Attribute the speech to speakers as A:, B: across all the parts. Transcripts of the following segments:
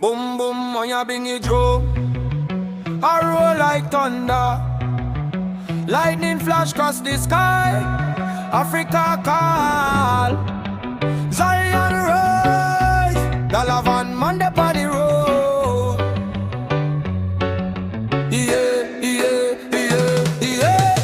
A: Boom boom, when you bring it drum, I roll like thunder. Lightning flash across the sky. Africa call. Zion rise. Dalavan man dey on the road. Yeah, yeah, yeah, yeah.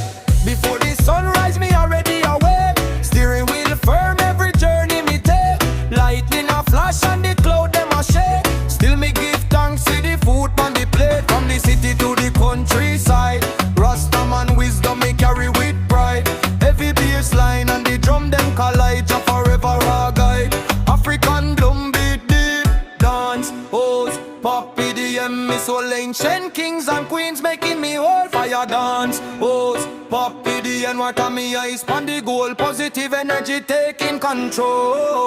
A: Before the sunrise, me already awake. Steering wheel firm, every journey me take. Lightning a flash and the cloud them a shake. Still me give thanks to the food on the plate. From the city to the countryside, Rastaman wisdom me carry with pride. Heavy bass line and the drum them collide. Jah forever our guide. African drum beat deep dance, pose, pop EDM. Me soul ancient kings and queens making me whole. Fire dance, pose, pop EDM. What a me eyes on the goal. Positive energy taking control.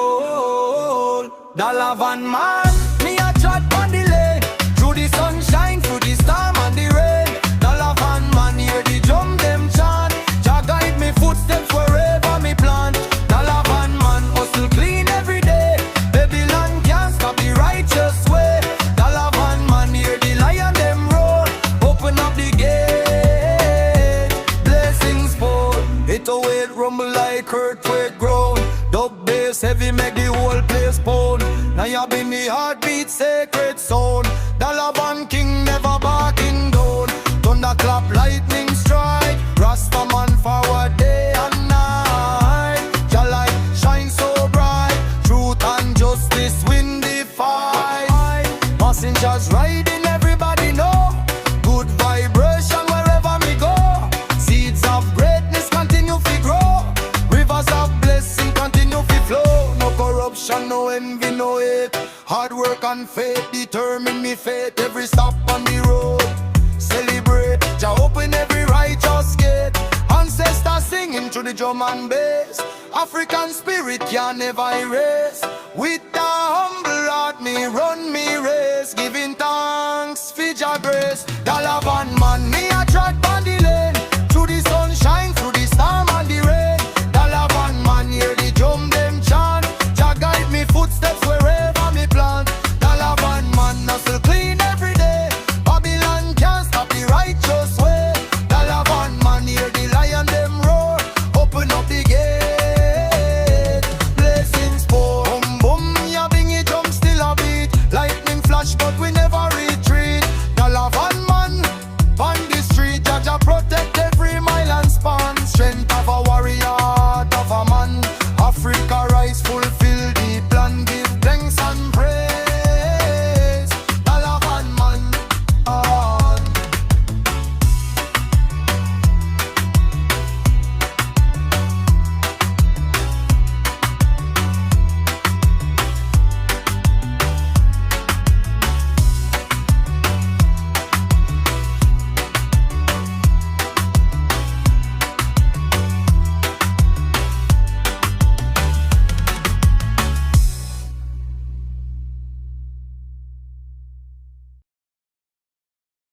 A: Dalavan man, me a chat on the lane. Through the sunshine, through the storm and the rain. Dalavan man, hear the drum them chant. Jah guide me footsteps wherever me plant. Dalavan man, hustle clean every day. Babylon can't stop the righteous way. Dalavan man, hear the lion them roar. Open up the gate, blessings pour. It away, it rumble like earthquake ground. Dub bass heavy make the whole place pound. Now you been the heartbeat sacred sound. Dalavan king never backing down. Thunderclap lightning strike. Rastaman forward day and night. Your light shine so bright. Truth and justice win the fight. Passengers riding, everybody know. Good vibration wherever me go. Seeds of greatness continue to grow. Rivers of blessing continue to flow. No corruption, no envy, no hate. Hard work and faith determine me fate. Every stop on the road, celebrate. Jah open every righteous gate. Ancestors singing to the drum and bass. African spirit can never erase. With a humble heart me run